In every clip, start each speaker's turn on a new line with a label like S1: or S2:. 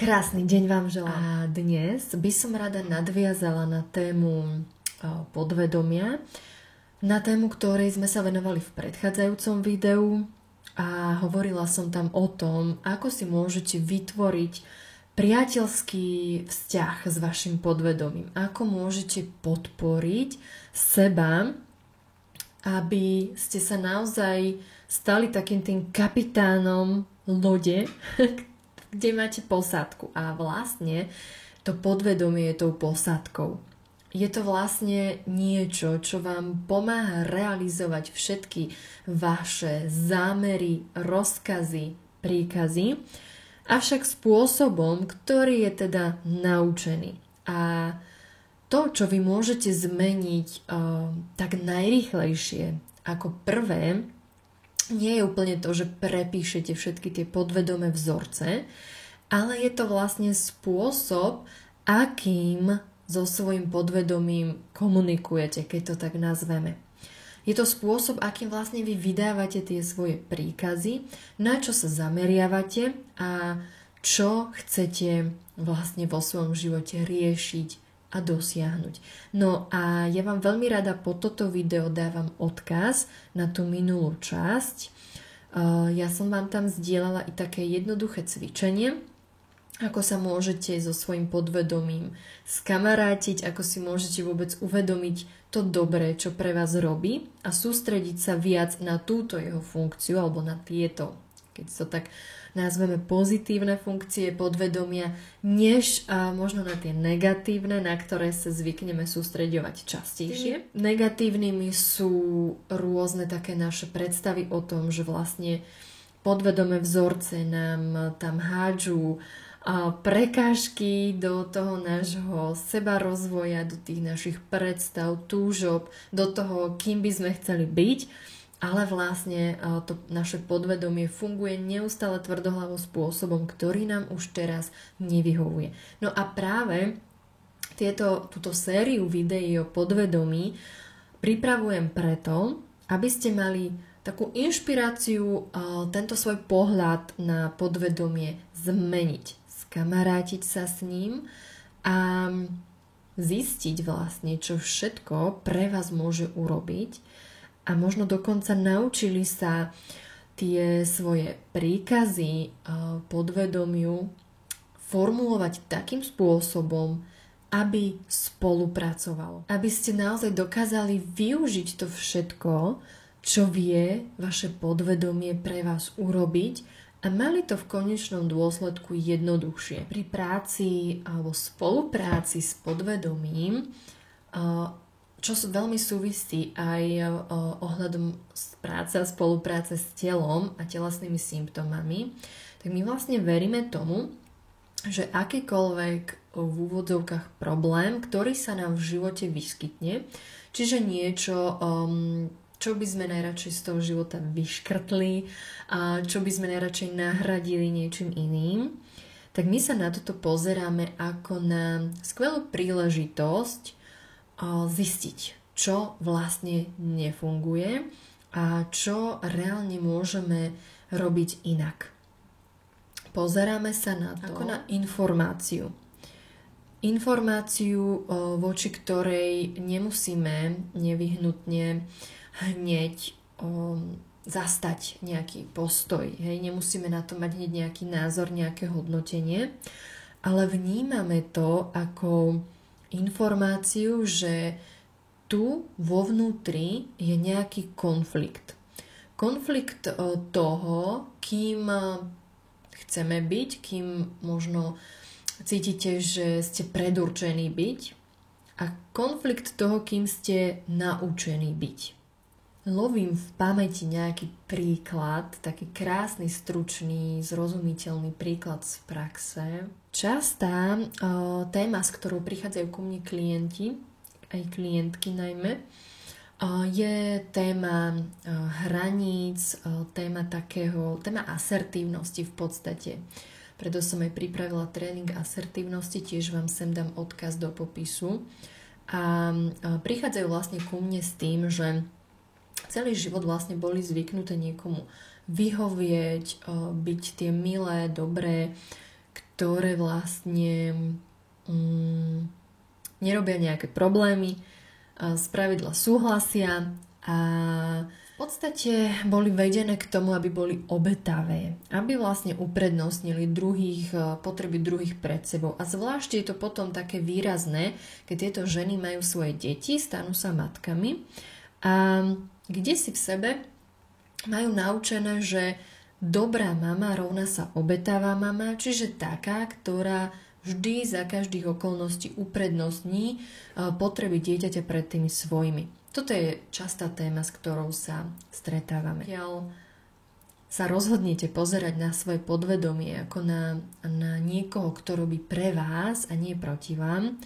S1: Krásny deň vám želám. A dnes by som rada nadviazala na tému podvedomia, na tému, ktorej sme sa venovali v predchádzajúcom videu a hovorila som tam o tom, ako si môžete vytvoriť priateľský vzťah s vašim podvedomím, ako môžete podporiť seba, aby ste sa naozaj stali takým tým kapitánom lode, kde máte posádku. A vlastne to podvedomie je tou posádkou. Je to vlastne niečo, čo vám pomáha realizovať všetky vaše zámery, rozkazy, príkazy, avšak spôsobom, ktorý je teda naučený. A to, čo vy môžete zmeniť tak najrýchlejšie ako prvé, nie je úplne to, že prepíšete všetky tie podvedomé vzorce, ale je to vlastne spôsob, akým so svojím podvedomím komunikujete, keď to tak nazveme. Je to spôsob, akým vlastne vy vydávate tie svoje príkazy, na čo sa zameriavate a čo chcete vlastne vo svojom živote riešiť a dosiahnuť. No a ja vám veľmi rada po toto video dávam odkaz na tú minulú časť. Ja som vám tam zdieľala i také jednoduché cvičenie, ako sa môžete so svojím podvedomím skamarátiť, ako si môžete vôbec uvedomiť to dobré, čo pre vás robí a sústrediť sa viac na túto jeho funkciu alebo na tieto, keď to tak nazveme, pozitívne funkcie podvedomia, než možno na tie negatívne, na ktoré sa zvykneme sústreďovať častejšie. Negatívnymi sú rôzne také naše predstavy o tom, že vlastne podvedomé vzorce nám tam hádžu prekážky do toho nášho sebarozvoja, do tých našich predstav, túžob, do toho, kým by sme chceli byť. Ale vlastne to naše podvedomie funguje neustále tvrdohlavo spôsobom, ktorý nám už teraz nevyhovuje. No a práve túto sériu videí o podvedomí pripravujem preto, aby ste mali takú inšpiráciu tento svoj pohľad na podvedomie zmeniť, skamarátiť sa s ním a zistiť vlastne, čo všetko pre vás môže urobiť, a možno dokonca naučili sa tie svoje príkazy podvedomiu formulovať takým spôsobom, aby spolupracovalo. Aby ste naozaj dokázali využiť to všetko, čo vie vaše podvedomie pre vás urobiť a mali to v konečnom dôsledku jednoduchšie. Pri práci alebo spolupráci s podvedomím čo veľmi súvisí aj ohľadom práce a spolupráce s telom a telesnými symptómami, tak my vlastne veríme tomu, že akýkoľvek v úvodzovkách problém, ktorý sa nám v živote vyskytne, čiže niečo, čo by sme najradšej z toho života vyškrtli, a čo by sme najradšej nahradili niečím iným, tak my sa na toto pozeráme ako na skvelú príležitosť zistiť, čo vlastne nefunguje a čo reálne môžeme robiť inak. Pozeráme sa na to ako na informáciu. Informáciu, voči ktorej nemusíme nevyhnutne hneď zastať nejaký postoj. Hej? Nemusíme na to mať hneď nejaký názor, nejaké hodnotenie, ale vnímame to ako informáciu, že tu vo vnútri je nejaký konflikt. Konflikt toho, kým chceme byť, kým možno cítite, že ste predurčení byť, a konflikt toho, kým ste naučení byť. Lovím v pamäti nejaký príklad, taký krásny, stručný, zrozumiteľný príklad z praxe. Častá téma, s ktorou prichádzajú ku mne klienti, aj klientky najmä, je téma hraníc, téma asertívnosti v podstate. Preto som aj pripravila tréning asertívnosti, tiež vám sem dám odkaz do popisu. A prichádzajú vlastne ku mne s tým, že celý život vlastne boli zvyknuté niekomu vyhovieť, byť tie milé, dobré, ktoré vlastne nerobia nejaké problémy, spravidla súhlasia a v podstate boli vedené k tomu, aby boli obetavé, aby vlastne uprednostnili potreby druhých pred sebou. A zvlášť je to potom také výrazné, keď tieto ženy majú svoje deti, stanú sa matkami a kde si v sebe majú naučené, že dobrá mama rovná sa obetavá mama, čiže taká, ktorá vždy za každých okolností uprednostní potreby dieťaťa pred tými svojimi. Toto je častá téma, s ktorou sa stretávame. Keď sa rozhodnete pozerať na svoje podvedomie ako na niekoho, kto robí pre vás a nie proti vám,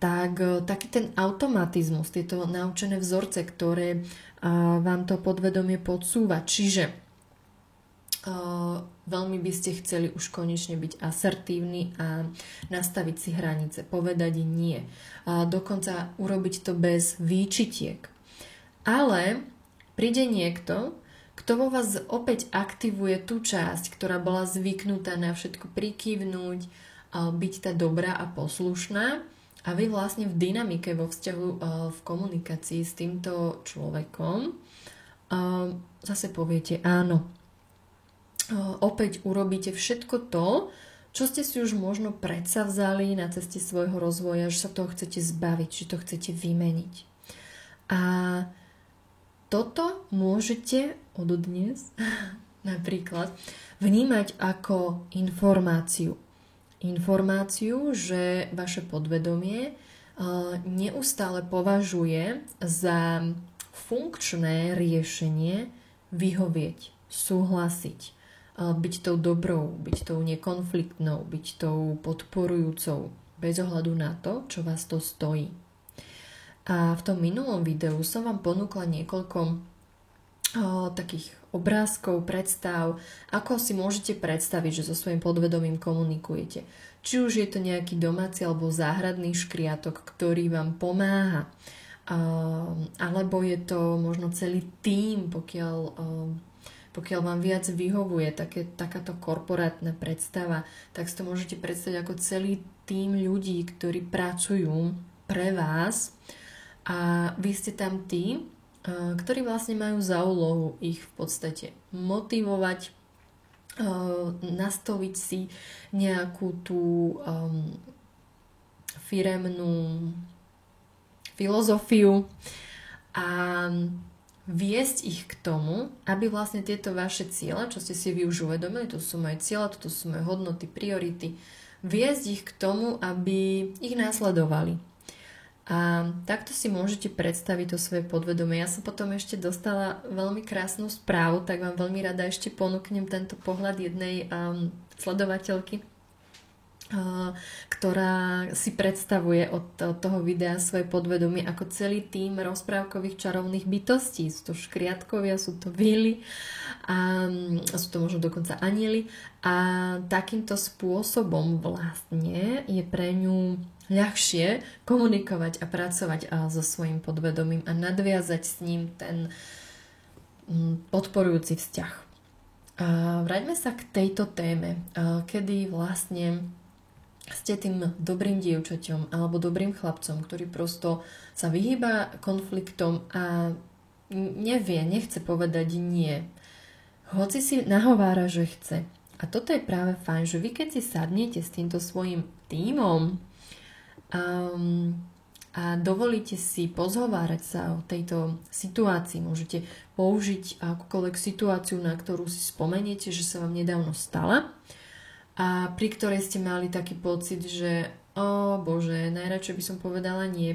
S1: tak taký ten automatizmus, tieto naučené vzorce, ktoré vám to podvedomie podsúva, čiže veľmi by ste chceli už konečne byť asertívni a nastaviť si hranice, povedať nie. Dokonca urobiť to bez výčitiek. Ale príde niekto, kto vo vás opäť aktivuje tú časť, ktorá bola zvyknutá na všetko prikývnuť, byť tá dobrá a poslušná a vy vlastne v dynamike, vo vzťahu, v komunikácii s týmto človekom zase poviete áno. Opäť urobíte všetko to, čo ste si už možno predsavzali na ceste svojho rozvoja, že sa toho chcete zbaviť, že to chcete vymeniť. A toto môžete od dnes napríklad vnímať ako informáciu. Informáciu, že vaše podvedomie neustále považuje za funkčné riešenie vyhovieť, súhlasiť, byť tou dobrou, byť tou nekonfliktnou, byť tou podporujúcou, bez ohľadu na to, čo vás to stojí. A v tom minulom videu som vám ponúkla niekoľko takých obrázkov, predstav, ako si môžete predstaviť, že so svojím podvedomím komunikujete. Či už je to nejaký domáci alebo záhradný škriatok, ktorý vám pomáha, alebo je to možno celý tím, pokiaľ vám viac vyhovuje takáto korporátna predstava, tak si to môžete predstaviť ako celý tím ľudí, ktorí pracujú pre vás a vy ste tam tí, ktorí vlastne majú za úlohu ich v podstate motivovať, nastaviť si nejakú tú firemnú filozofiu a viesť ich k tomu, aby vlastne tieto vaše ciele, čo ste si vy už uvedomili, to sú moje ciele, toto sú moje hodnoty, priority, viesť ich k tomu, aby ich následovali. A takto si môžete predstaviť to svoje podvedomie. Ja som potom ešte dostala veľmi krásnu správu, tak vám veľmi rada ešte ponúknem tento pohľad jednej sledovateľky, ktorá si predstavuje od toho videa svoje podvedomie ako celý tím rozprávkových čarovných bytostí. Sú to škriatkovia, sú to víly a sú to možno dokonca anieli a takýmto spôsobom vlastne je pre ňu ľahšie komunikovať a pracovať so svojím podvedomím a nadviazať s ním ten podporujúci vzťah. Vráťme sa k tejto téme, kedy vlastne ste tým dobrým dievčaťom alebo dobrým chlapcom, ktorý prosto sa vyhýba konfliktom a nechce povedať nie. Hoci si nahovára, že chce. A toto je práve fajn, že vy keď si sadnete s týmto svojím tímom a dovolíte si pozhovárať sa o tejto situácii, môžete použiť akúkoľvek situáciu, na ktorú si spomeniete, že sa vám nedávno stala a pri ktorej ste mali taký pocit, že Bože, najradšej by som povedal nie,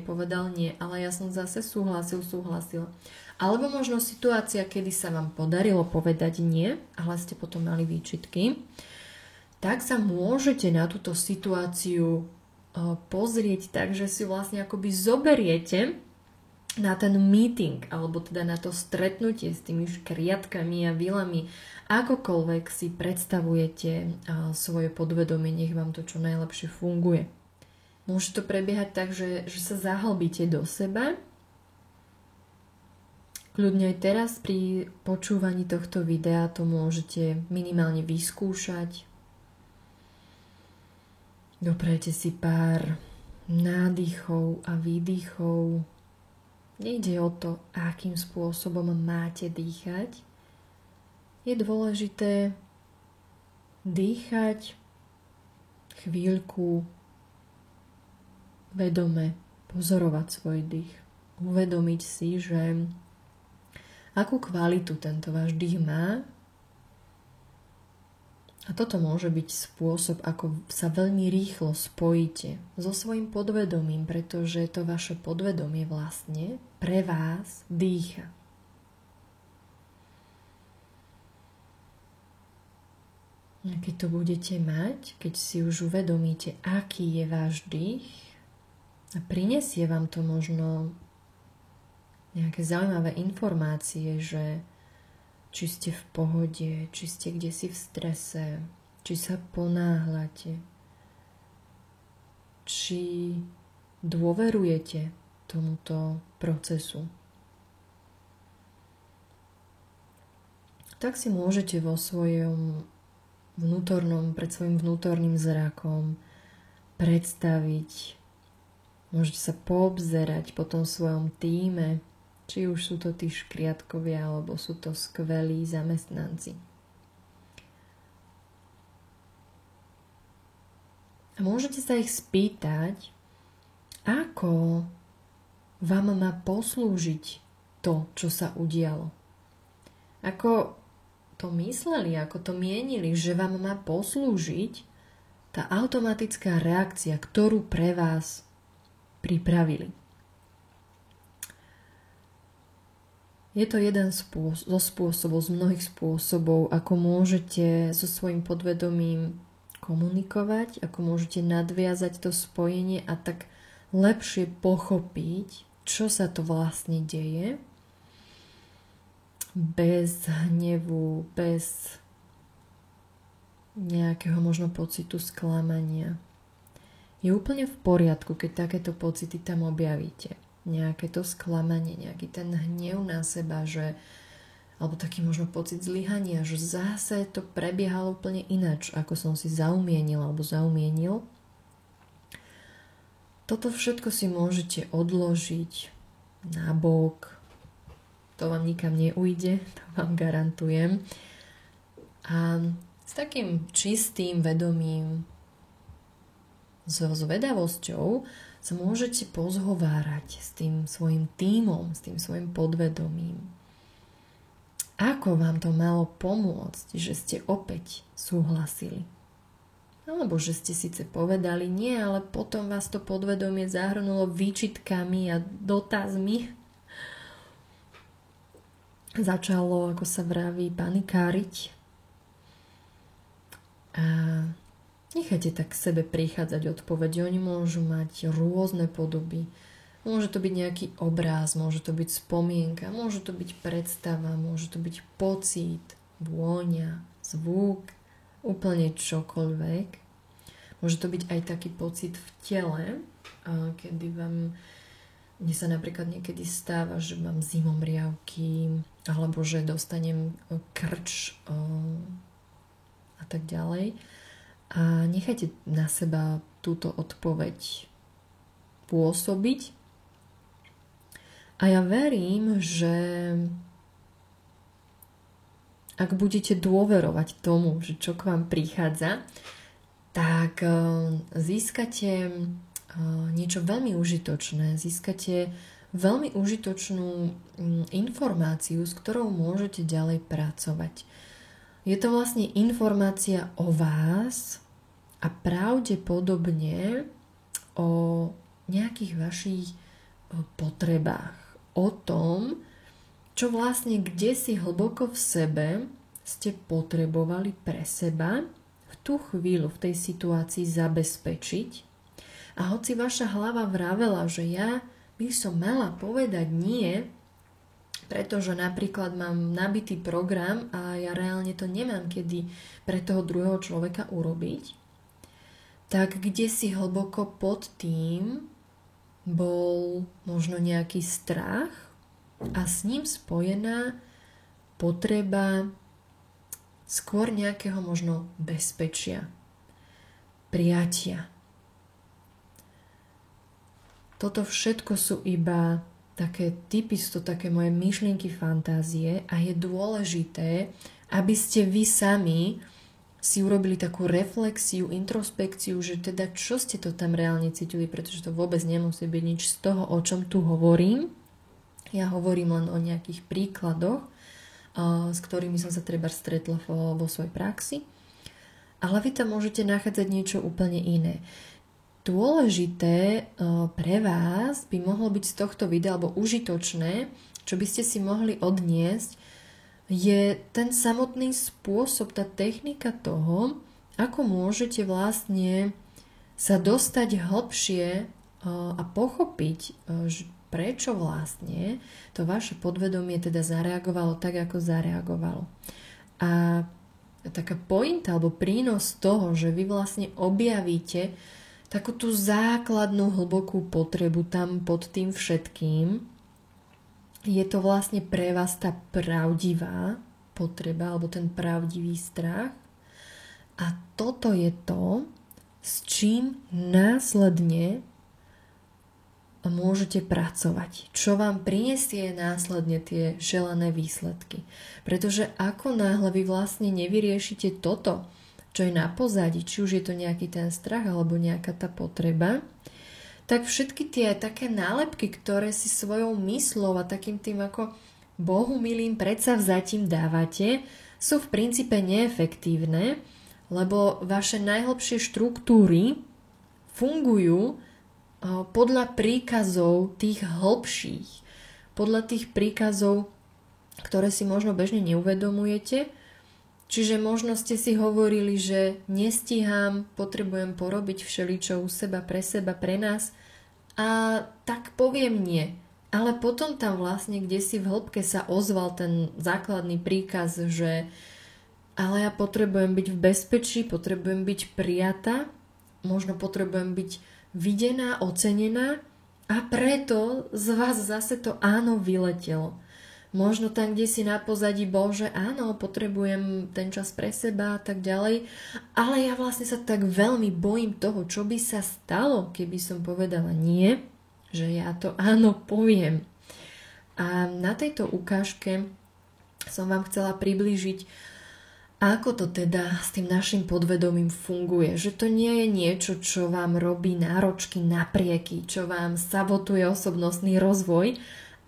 S1: ale ja som zase súhlasila. Alebo možno situácia, kedy sa vám podarilo povedať nie, ale ste potom mali výčitky, tak sa môžete na túto situáciu pozrieť tak, že si vlastne akoby zoberiete na ten meeting, alebo teda na to stretnutie s tými škriatkami a vilami, akokoľvek si predstavujete svoje podvedomie, nech vám to čo najlepšie funguje. Môže to prebiehať tak, že sa zahlbíte do seba. Kľudne aj teraz pri počúvaní tohto videa to môžete minimálne vyskúšať. Doprajte si pár nádychov a výdychov. Nejde o to, akým spôsobom máte dýchať. Je dôležité dýchať chvíľku vedome, pozorovať svoj dých. Uvedomiť si, že akú kvalitu tento váš dých má. A toto môže byť spôsob, ako sa veľmi rýchlo spojíte so svojím podvedomím, pretože to vaše podvedomie vlastne pre vás dýcha. A keď to budete mať, keď si už uvedomíte, aký je váš dých, a prinesie vám to možno nejaké zaujímavé informácie, že či ste v pohode, či ste kdesi v strese, či sa ponáhľate, či dôverujete tomuto procesu. Tak si môžete vo svojom pred svojim vnútorným zrakom predstaviť, môžete sa poobzerať po tom svojom tíme, či už sú to tí škriatkovia, alebo sú to skvelí zamestnanci. A môžete sa ich spýtať, ako vám má poslúžiť to, čo sa udialo. Ako to mysleli, ako to mienili, že vám má poslúžiť tá automatická reakcia, ktorú pre vás pripravili. Je to jeden zo spôsobov, z mnohých spôsobov, ako môžete so svojím podvedomím komunikovať, ako môžete nadviazať to spojenie a tak lepšie pochopiť, čo sa to vlastne deje, bez hnevu, bez nejakého možno pocitu sklamania. Je úplne v poriadku, keď takéto pocity tam objavíte. Nejaké to sklamanie, nejaký ten hnev na seba, alebo taký možno pocit zlyhania, že zase to prebiehalo úplne ináč, ako som si zaumienil alebo zaumienil. Toto všetko si môžete odložiť na bok. To vám nikam neujde, to vám garantujem. A s takým čistým vedomím, so zvedavosťou sa môžete pozhovárať s tým svojim tímom, s tým svojim podvedomím. Ako vám to malo pomôcť, že ste opäť súhlasili? Alebo že ste síce povedali nie, ale potom vás to podvedomie zahrnulo výčitkami a dotazmi. Začalo, ako sa vraví, panikáriť. A nechajte tak k sebe prichádzať odpovede. Oni môžu mať rôzne podoby. Môže to byť nejaký obráz, môže to byť spomienka, môže to byť predstava, môže to byť pocit, vôňa, zvuk, úplne čokoľvek. Môže to byť aj taký pocit v tele, kedy mne sa napríklad niekedy stáva, že mám zimomriavky, alebo že dostanem krč a tak ďalej. A nechajte na seba túto odpoveď pôsobiť. A ja verím, že ak budete dôverovať tomu, že čo k vám prichádza, tak získate niečo veľmi užitočné. Získate veľmi užitočnú informáciu, s ktorou môžete ďalej pracovať. Je to vlastne informácia o vás a pravdepodobne o nejakých vašich potrebách. O tom, čo vlastne kdesi hlboko v sebe ste potrebovali pre seba v tú chvíľu, v tej situácii zabezpečiť. A hoci vaša hlava vravela, že ja by som mala povedať nie, pretože napríklad mám nabitý program a ja reálne to nemám kedy pre toho druhého človeka urobiť, tak kde si hlboko pod tým bol možno nejaký strach a s ním spojená potreba skôr nejakého možno bezpečia, prijatia, toto všetko sú iba také typy, sú to také moje myšlienky, fantázie a je dôležité, aby ste vy sami si urobili takú reflexiu, introspekciu, že teda čo ste to tam reálne cítili, pretože to vôbec nemusí byť nič z toho, o čom tu hovorím. Ja hovorím len o nejakých príkladoch, s ktorými som sa treba stretla vo svojej praxi. Ale vy tam môžete nachádzať niečo úplne iné. Dôležité pre vás by mohlo byť z tohto videa, alebo užitočné, čo by ste si mohli odniesť, je ten samotný spôsob, tá technika toho, ako môžete vlastne sa dostať hlbšie a pochopiť, prečo vlastne to vaše podvedomie teda zareagovalo tak, ako zareagovalo. A taká pointa alebo prínos toho, že vy vlastne objavíte takú tú základnú hlbokú potrebu tam pod tým všetkým, je to vlastne pre vás tá pravdivá potreba alebo ten pravdivý strach. A toto je to, s čím následne môžete pracovať. Čo vám prinesie následne tie želané výsledky. Pretože ako náhle vy vlastne nevyriešite toto, čo je na pozadí, či už je to nejaký ten strach alebo nejaká tá potreba, tak všetky tie také nálepky, ktoré si svojou myslou a takým tým ako bohumilým predsavzatím dávate, sú v princípe neefektívne, lebo vaše najhlbšie štruktúry fungujú podľa príkazov tých hlbších, podľa tých príkazov, ktoré si možno bežne neuvedomujete. Čiže možno ste si hovorili, že nestíham, potrebujem porobiť všeličo u seba, pre nás a tak poviem nie. Ale potom tam vlastne, kde si v hĺbke sa ozval ten základný príkaz, že ale ja potrebujem byť v bezpečí, potrebujem byť prijatá, možno potrebujem byť videná, ocenená a preto z vás zase to áno vyletelo. Možno tam, kde si na pozadí bol, že áno, potrebujem ten čas pre seba a tak ďalej, ale ja vlastne sa tak veľmi bojím toho, čo by sa stalo, keby som povedala nie, že ja to áno poviem. A na tejto ukážke som vám chcela priblížiť, ako to teda s tým našim podvedomím funguje? Že to nie je niečo, čo vám robí náročky, naprieky, čo vám sabotuje osobnostný rozvoj,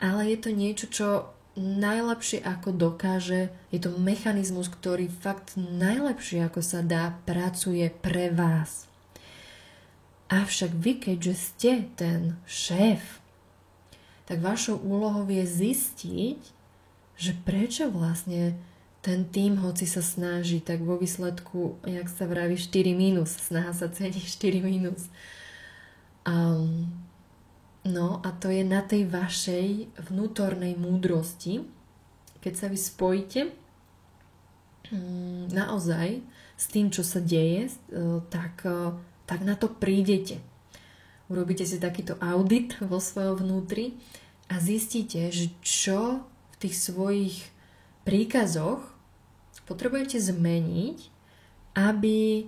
S1: ale je to niečo, čo najlepšie ako dokáže, je to mechanizmus, ktorý fakt najlepšie ako sa dá, pracuje pre vás. Avšak vy, keďže ste ten šéf, tak vašou úlohou je zistiť, že prečo vlastne ten tým, hoci sa snaží, tak vo výsledku, jak sa vraví, 4 mínus. Snaha sa cení 4 mínus. No a to je na tej vašej vnútornej múdrosti, keď sa vy spojíte naozaj s tým, čo sa deje, tak na to prídete. Urobíte si takýto audit vo svojom vnútri a zistíte, že čo v tých svojich príkazoch potrebujete zmeniť, aby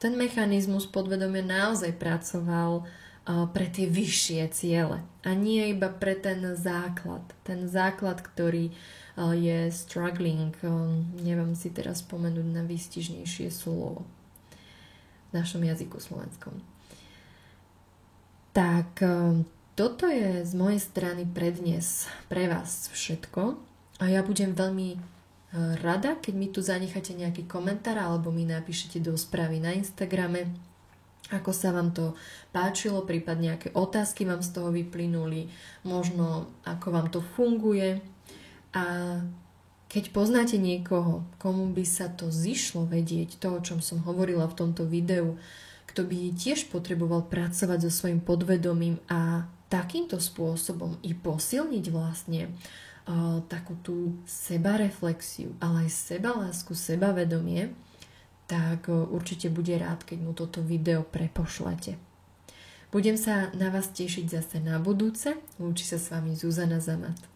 S1: ten mechanizmus podvedomia naozaj pracoval pre tie vyššie ciele a nie iba pre ten základ. Ten základ, ktorý je struggling, neviem si teraz spomenúť na výstižnejšie slovo v našom jazyku slovenskom. Tak toto je z mojej strany pre dnes pre vás všetko a ja budem veľmi rada, keď mi tu zanecháte nejaký komentár alebo mi napíšete do správy na Instagrame, ako sa vám to páčilo, prípadne aké otázky vám z toho vyplynuli, možno ako vám to funguje. A keď poznáte niekoho, komu by sa to zišlo vedieť, to, o čom som hovorila v tomto videu, kto by tiež potreboval pracovať so svojím podvedomím a takýmto spôsobom i posilniť vlastne takú tú sebareflexiu, ale aj sebalásku, sebavedomie, tak určite bude rád, keď mu toto video prepošlete. Budem sa na vás tešiť zase na budúce. Lúči sa s vami Zuzana Zamat.